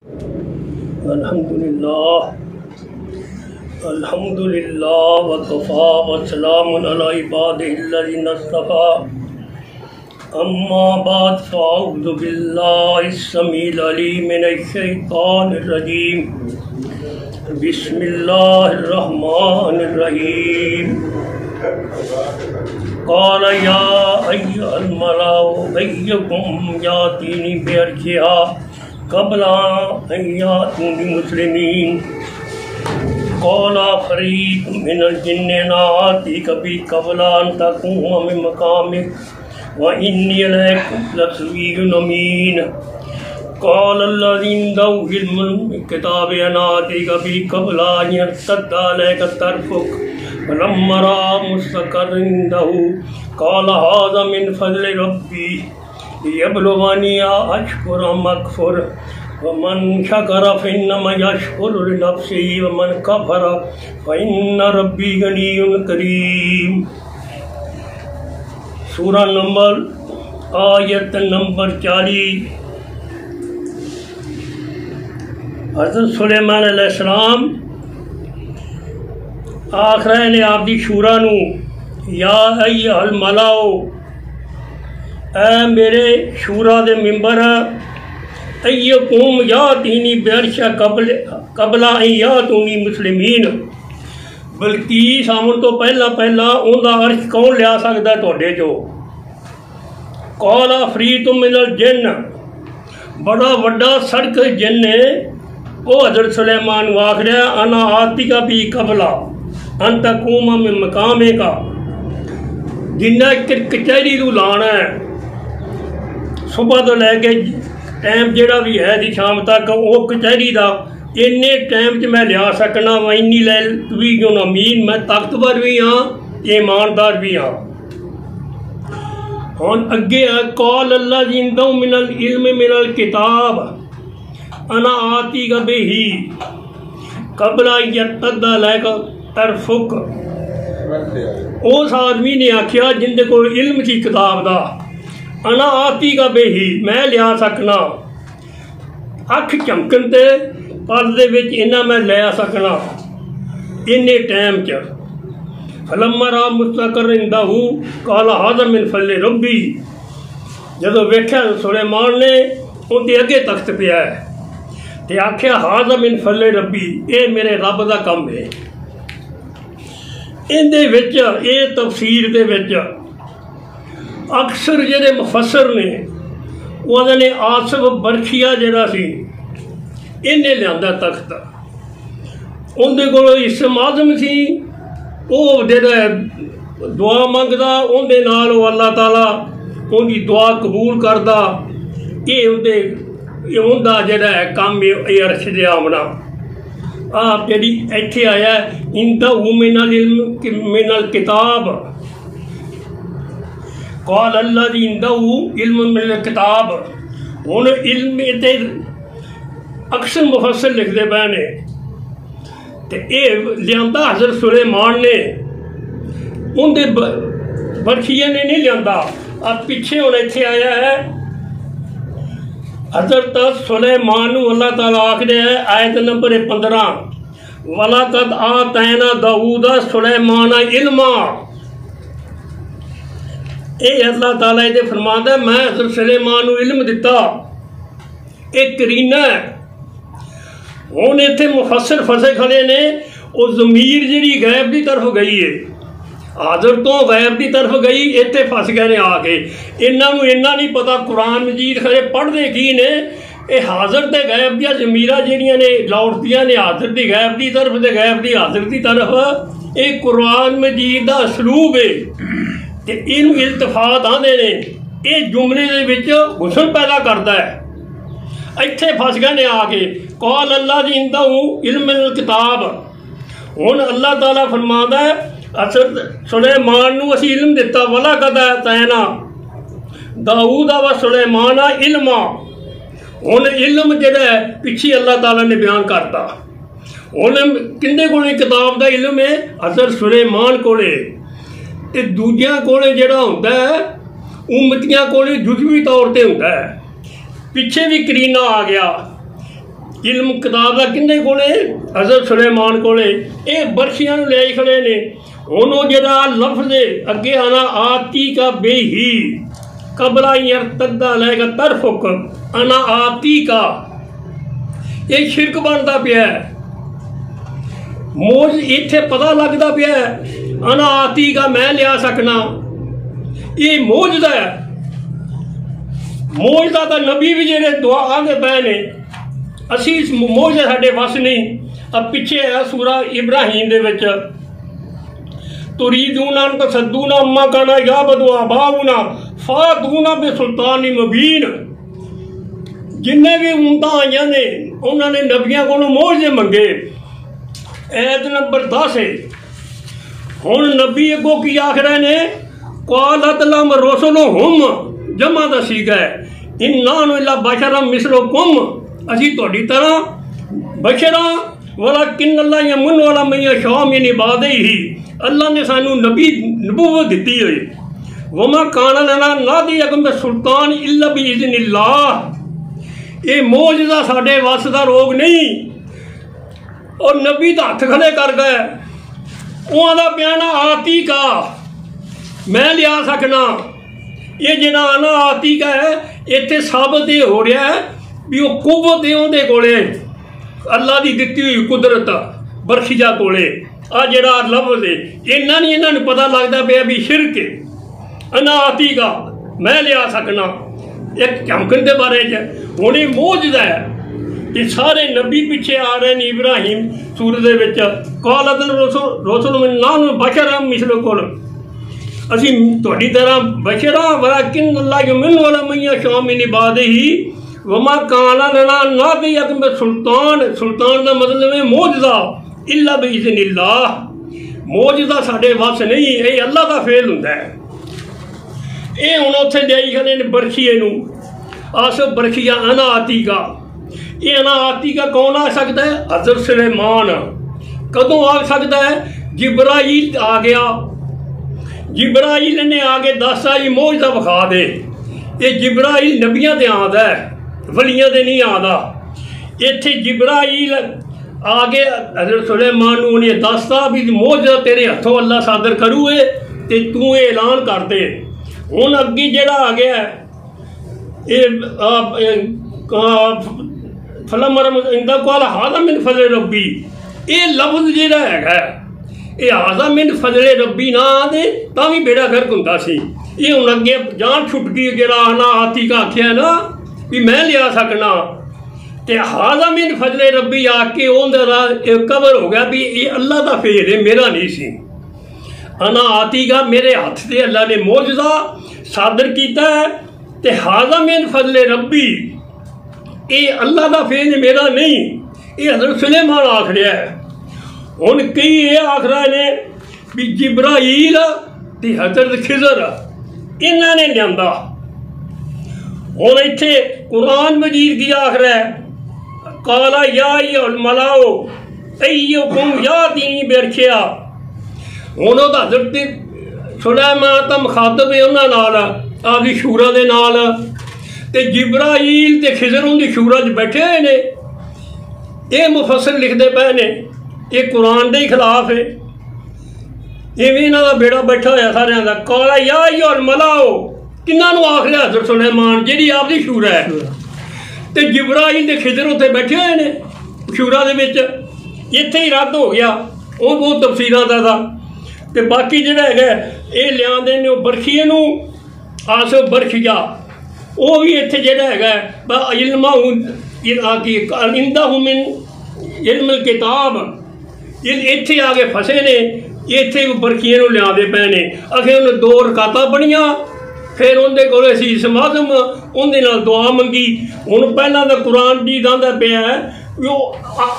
अल्हम्दुलिल्लाह वकफ़ा वस्सलामुन अला इबादिहिल्लज़ीना इस्तफ़ा अम्मा बाद फ़अऊज़ु बिल्लाहिस समीइल अलीम मिनश शैतानिर रजीम बिस्मिल्लाहिर रहमानिर रहीम क़ाल या अय्युहल मलाउ अय्युकुम यातीनी बिअर्शिहा क़ब्ला अन यातूनी मुस्लिमीन क़ाल फ़रीक़ुम मिनल जिन्नि ला आतीका बिही क़ब्ला अन तक़ूम मिन मक़ामिक व इन्नी अलैकुम लक़विय्युन अमीन क़ाल लज़ी इंदहु इल्मुल किताबि अना आतीका बिही क़ब्ला अन यर्तद्दा अलैका तर्फ़ुक फलम्मा रअा मुस्तक़र्रन इंदहु क़ाल हाज़ा मिन फ़ज़्लि रब्बी लियब्लुवनी अअश्कुरु अम अकफ़ुर वमन शकरा फ़इन्नमा यशकुरु लिनफ़्सिही वमन कफ़रा फ़इन्न रब्बी गनिय्युन करीम। सूरा नंबर आयत नंबर 40। हज़रत सुलेमान अलैहिस्सलाम आख रहे ने आपदी शूरा नू, या अय्युहल मलाओ, ऐ मेरे शूरा दे मिंबर, अय्युकुम यातीनी बिअर्शिहा क़ब्ला अन यातूनी मुस्लिमीन, बल्कि सामन तो पहला पहला उनका अर्श कौन लिया सकता है तुहाडे चो। क़ाल अफ़रीक़ुम मिनल जिन्न, बड़ा वड्डा सड़क जिन्न है वो हज़रत सुलेमान को आख रहा, अना आतीका बिही क़ब्ला अन तक़ूम मिन मक़ामिका, जिन्ना कचहरी तू लाना है सुबह तो लैके टाइम जोड़ा भी है दी शाम तक वो कचहरी का इन्ने टाइम च मैं लिया सकना। वा इन्नी लक़विय्युन अमीन, मैं ताकतवर भी हाँ ईमानदार भी हाँ। हुण अगे क़ाल लज़ी इंदहु मिनल इल्म मिनल किताब अना आतीका बिही क़ब्ला अन यर्तद्दा अलैका तर्फ़ुक, उस आदमी ने आख्या जिंदे कोल इल्म सी किताब दा, अना आतीका बिही, मैं लिया सकना, अख झमकन ते पल दे विच इन्ना मैं लिया सकना इन्ने टाइम च। फलम्मा रअा मुस्तक़र्रन इंदहु क़ाल हाज़ा मिन फ़ज़्लि रब्बी, जदों वेख्या सुलेमान ने उनके अगे तख्त पिया है ते आख्या हाज़ा मिन फ़ज़्लि रब्बी, ये मेरे रब दा कम है। इहदे विच ये तफसीर दे विच अक्सर जेडे मुफस्सिर ने वो ने आसिफ बरखिया जिहड़ा सी इन्हें लियांदा तख्त, उनके कोल इस्म आज़म सी, वो जिहड़ा दुआ मंगदा उनदे नाल अल्लाह ताला उनकी दुआ कबूल करदा। ये उनका जिहड़ा है काम ये अर्श दे आमना। आप जी इत्थे आया इंदहु मिनल इल्म मिनल किताब, क़ाल लज़ी इंदहु इल्म मिनल किताब। हुण इल्म ते अक्सर मुफस्सिर लिखते पे ने ते ये लियांदा हज़रत सुलेमान ने, उनके बरखिया ने नहीं लियांदा। अब पिछे हुण इत्थे आया है हज़रत सुलेमान नू अल्लाह ताला आखदे है आयत नंबर 15, वलक़द आतैना दाऊदा सुलेमाना इल्मा, ये अल्लाह ताला ये फरमांदा मैं हज़रत सुलेमान नू इल्म दिता। एक करीना है। हुण इत्थे मुफस्सिर फसे खड़े ने, वो ज़मीर जिहड़ी गैब की तरफ गई है, हाज़र तो गैब की तरफ गई, इत्थे फस गए ने आके। इन्हों इन्ना नहीं पता कुरान मजीद खरे पढ़ते की ने, ये हाज़र ते गैब दियां ज़मीरां जिहड़ियां ने लौटदियां ने हाज़र दी गैब की तरफ ते गैब दी हाज़र की तरफ। ये कुरान मजीद का असलूब है ते इनू इल्तिफात आंदे ने। ये जुमले दे विच हुस्न पैदा करता है। इत्थे फस गए ने आके। क़ाल लज़ी इंदहु इल्म मिनल किताब, हुण अल्लाह ताला फरमांदा है असर सुलेमान नू असीं इल्म दिता। वलक़द आतैना दाऊदा व सुलेमाना इल्मा, हुण इल्म जिहड़ा है पिछे अल्लाह ताला ने बयान करता। हुण किंदे कोले किताब दा इल्म है? हज़रत सुलेमान कोले। ते दूजियां कोले जिहड़ा हुंदा है उम्मतियां कोले जुज़वी तौर पर हुंदा है। पिछे भी करीना आ गया इल्म किताब का किन्ने कोले हज़रत सुलेमान कोले ये बरशियां ले आई खड़े ने उन्हों जरा लफ्ज़ अगे आना आती का बेही कबला यरतद्दा लेगा तरफुक अना आती का ये शिरक बनता पिया मोज इत्थे पता लगता पिया अना आती का मैं लिया सकना ये मोजदा है मोजदा तो नबी भी जेडे दुआ आंदे पे ने असी इस मोजे साडे वस नहीं अब पिछे है सूरा इब्राहिम दे विच तुरीदूना तसद्दूना अम्मा काना याबदु आबाउना फातूना बिसुल्तान मुबीन जिन्ने भी उम्मतां आईयां ने उन्होंने नबियां कोलों मोजे मंगे ऐत नंबर 10 है हुण नबी अगों की आख रहे ने क़ालत लम रुसुलुहुम जमा दा सीगा है इन्ना इल्ला बशरम मिसलुकुम असी तुहाडी तरह बशरा वाला किन अल्लाह यमुन वाला मैया शाम यानी इबादे ही अल्लाह ने सानू नबी नबूवत दी हुई वमा काना लना नादी अगम सुल्तान इल्ला बिइज़्निल्लाह ये मोजदा साडे वस दा रोग नहीं और नबी दा हथ खड़े कर गए उहां दा बयाना आती का मैं लिया सकना ये जिहड़ा आना आती का है इत्थे साबित ये हो रहा है भी वो कुव्वत है उहदे कोले अल्लाह की दित्ती हुई कुदरत बरखिजा कोले आ जिहड़ा लफ्ज़ है इन्ना नहीं इन्हां नूं पता लगता पिया भी शिरक है अना आती का मैं लिया सकना एक चमकन के बारे च हुण ये मोजदा है ये सारे नबी पिछे आ रहे हैं इब्राहिम सूरत दे विच क़ालत रुसुल मिन्ना बशरम मिसलुकुम असी तुहाडी तरह बशरा वाला किन अल्लाह यमुन वाला मैया शाम यानी इबादे ही वमा काना लना नादी अकम सुल्तान सुल्तान का मतलब है मोजदा इल्ला बिइज़्निल्लाह मोजदा साडे वस नहीं ये अल्लाह का फेल हुंदा है ये हुण उत्थे लियाई खड़े ने बरखीए नूं आस बरखिया अना आती का ये अना आती का कौन आ सकता है हज़रत सुलेमान कदों आ सकता है जिब्राइल आ गया जिब्राइल ने आके दसा जी मोजदा विखा दे ये जिब्राइल नबियां ते आंदा है वलियां ते नहीं आंदा इत्थे जिब्राइल आगे हज़रत सुलेमान नूं उन्हें दसता भी मोजदा तेरे हथों अल्लाह सादर करूए ते तू ये ऐलान कर दे हुण अगे जेड़ा आ गया ये फलम इंदा कोल हाज़ा मिन फज़ल रब्बी ये लफ्ज़ जेड़ा है ये हाज़ा मिन फज़ल रब्बी ना आदे तां भी बेड़ा गर्क हुंदा सी ये हुण अगे जान छुट गई जेड़ा आना आती का आख्या ना भी मैं लिया सकना ते हाज़ा मिन फज़ल रब्बी आके उहदा कवर हो गया भी ये अल्लाह का फेल है मेरा नहीं सी अना आती का मेरे हथ से अल्लाह ने मोजदा सादर किया है ते हाज़ा मिन फज़ल रब्बी ये अल्लाह का फेल है मेरा नहीं ये हज़रत सुलेमान आख रहा है हुण कई ये आख रहे ने भी जिब्राइल ते हज़रत खिज़र इन्हां ने लियांदा हुण इत्थे कुरान मजीद की आख रहा है काला या मलाओ अय्युकुम यातीनी बिरखिया हुण ओहदा हज़रत सुलेमान तां मुखातब है उन्हां नाल आपदी शूरा दे नाल ते जिब्राइल ते खिज़र उहदी शूरा च बैठे हुए ने ये मुफस्सिर लिखते पे ने ये कुरान के खिलाफ है इवें इन्हां दा बेड़ा बैठा होया सारियां दा काला या मलाओ किन्हां नूं आख रहा हज़रत सुलेमान जिहड़ी आपदी शूरा है ते जिब्राइल ते खिज़र उत्थे बैठे हुए ने शूरा दे विच इत्थे ही रद्द हो गया वो बहुत तफसीलां दा ते बाकी जिहड़ा हैगा ये लियांदे ने बरखीए नूं आस बरखिया वो भी इत्थे जिहड़ा हैगा इल्मा इंदा मिन इल्म किताब इत्थे आके फसे ने इत्थे बरखिए नूं लियांदे पे ने अखे उन्हें 2 रकातां पढ़ियां फिर उनके कोल असीं समागम उनके नाल दुआ मंगी हुण पहलां तां कुरान जी आंदा पिया वो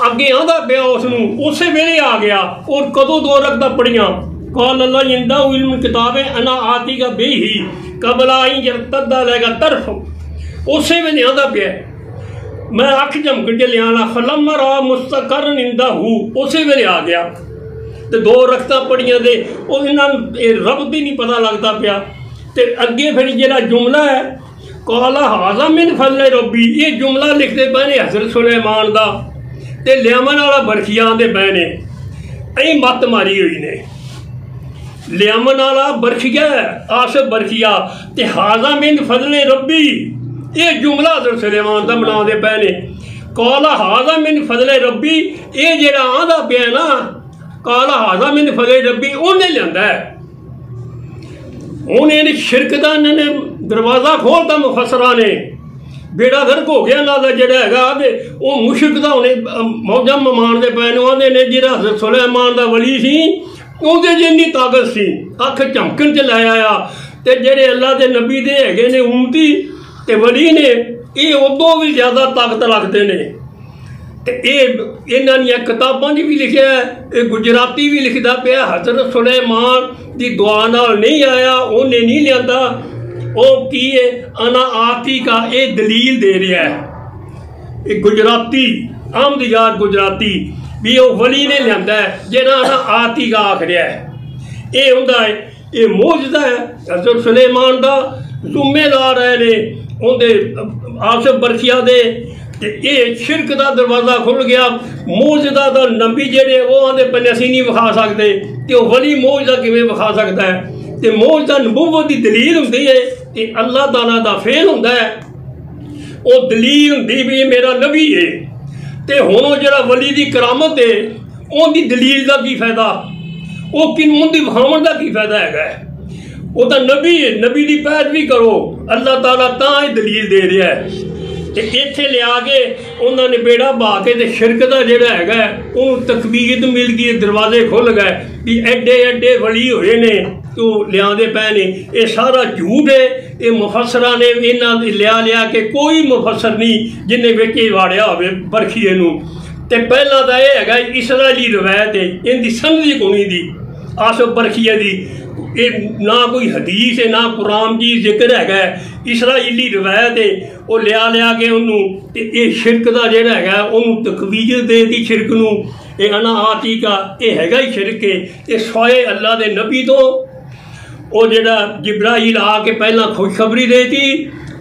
अगे आंदा पिया उसनूं उस वेले आ गया और कदों 2 रकातां पढ़ियां कौल अल्लाह इंदा इल्म किताब अना आती का बेही कबला यरतद्दा लेगा तरफ उस वेले आंदा पिया मैं अख झमक के लिया फलम रा मुस्तकर इंदा हूँ उस वेले आ गया तो 2 रकातां पढ़ियां दे इन्हां रब भी नहीं पता लगता पिया ते अगे फिर जिहड़ा जुमला है काला हाजा मिन फजले रब्बी, ये जुमला लिखते पे ने हज़रत सुलेमान दा ते लियावन वाला बरखिया आंदे पे ने, अं मत मारी हुई ने। लियावन वाला बरखिया आसिफ बरखिया ते हाजा मिन फजले रब्बी, ये जुमला हज़रत सुलेमान दा बनाते पे ने। काला हाजा मिन फजले रब्बी, ये जेड़ा आंदा पिया ना काला हाजा मिन फजले रब्बी, उन्हें लिया है। उन्हें शिरक का इन्होंने दरवाज़ा खोलता मुफसरा ने, बेड़ा गर्क हो गया ना जोड़ा है वो मुशरक का उन्हें मौजा मानते पे आते ने। जो हज़रत सुलेमान का वली सी उहदे जिन्नी ताकत सी, अख झमकन च लै आया। तो जेडे अल्लाह के नबी दे हैगे ने उम्मती ते वली ने, ये उदों भी ज़्यादा ताकत रखते हैं। तो ये इन्होंने किताबों भी लिखा है, ये गुजराती भी लिखता पाया। हज़रत सुलेमान की दुआ नाल नहीं आया, उन्हें नहीं लिया। वो की है अना आती का ये दलील दे रहा है। ये गुजराती आमद यार गुजराती भी वो वली ने लिया है, जेड़ा अना आती का आख रहा है। ये होंदा है, ये मौजदा है हज़रत सुलेमान का। जुम्मेदार है ने उनके आसिफ बरखिया दे, ये शिरक का दरवाज़ा खुल गया। मौजदा का नबी जेडे वो आते पे असीं नहीं विखा सकते, तो वली मौजदा किवें विखा सकता है? तो मौजदा नबूवत की दलील होंदी है, ये अल्लाह ताला का फेल होंदा है। वो दलील होंदी भी मेरा नबी है। तो हुण वो जिहड़ा वली की करामत है, उनकी दलील का की फायदा? वो उनकी विखाउण का की फायदा है? वो तो नबी है, नबी की पैरवी करो। अल्लाह ताला तां ही दलील दे रहा है। तो इत्थे लिया के उन्होंने बेड़ा बहा के ते शिरक का जिहड़ा है उन्होंने तकबीर मिल गई, दरवाजे खुल गए भी एडे एडे वली होए ने तो लियादे पे ने। ये सारा झूठ है। ये मुफसरा ने इन्हां लिया के कोई मुफसर नहीं जिन्हें विच वाड़िया होवे बरखीए नूं। ते पहला तो यह है इसराइली रवायत है, इनकी समझ कोनी दी आसिफ बरखीए दी। ये ना कोई हदीस है ना कुरान की जिक्र है, इसराइली रवायत है। वो लिया के उन्होंने ये शिरक का जोड़ा है उन्होंने तकवीर दे दी शिरक नूं। ये अना आती का ये है ही शिरक है। ये सोए अल्लाह के नबी तो वो जोड़ा जिब्राइल आके पहला खुशखबरी दे दी,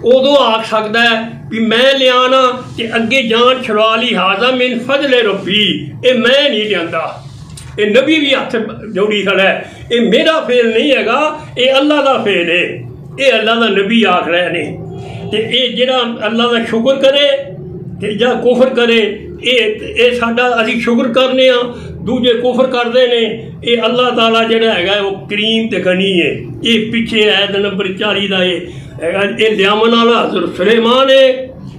उदों आख सकता है भी मैं लिया कि अगे जान छुड़ा ली हाजा मिन फजले रब्बी, ये मैं नहीं लिया। ये नबी भी हथ जोड़ी खड़ा है, ये मेरा फेल नहीं हैगा, ये अल्लाह का फेल है। ये अल्लाह का नबी आख रहे ने। तो ये जिहड़ा अल्लाह का शुक्र करे ते जां कुफर करे, ये साडा असीं शुक्र करने आ, दूजे कुफर करते ने। ये अल्लाह ताला जिहड़ा हैगा वो करीम ते गनी है। ये पिछे आयत नंबर 40 का ये लियावन वाला हज़रत सुलेमान है।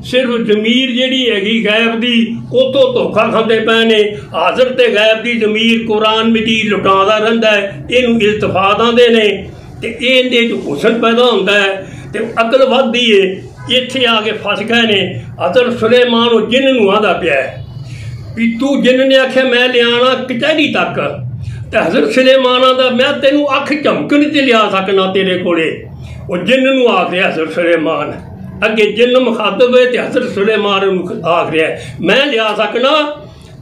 सिर्फ जमीर जिहड़ी हैगी गैब की उतों धोखा खाते पे ने। हाज़र ते गैब की जमीर कुरान मजीद लुटाता रहिंदा है, इनू इल्तफात आंदे ने। ते इहदे च हुसन पैदा होंदा है ते अकल वधदी है। इत्थे आके फस गए ने। हज़रत सुलेमान वो जिन नूं आंदा पिया भी तू जिन ने आख्या मैं लिया कचहरी तक, तो हज़रत सुलेमान आंदा मैं तेनू अख झमकन च लिया सकना तेरे कोले। वो जिन नूं आख रहा हज़रत सुलेमान, अगे जिन मुखातब है तो हज़रत सुलेमान आख रहा है मैं लिया सकना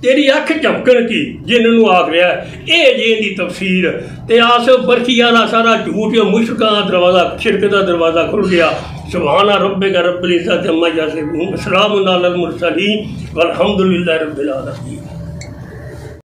तेरी अख झमकन की, जिन नूं आख रहा है। ये जी इनकी तफसीर। तो आसिफ बरखिया का सारा झूठ मुशरकां दा दरवाज़ा शिरक का दरवाज़ा खुल गया। सुभान रब्बिका रब्बिल इज़्ज़ति अम्मा यसिफून, सलामुन अलल मुरसलीन वल्हम्दुलिल्लाहि रब्बिल आलमीन।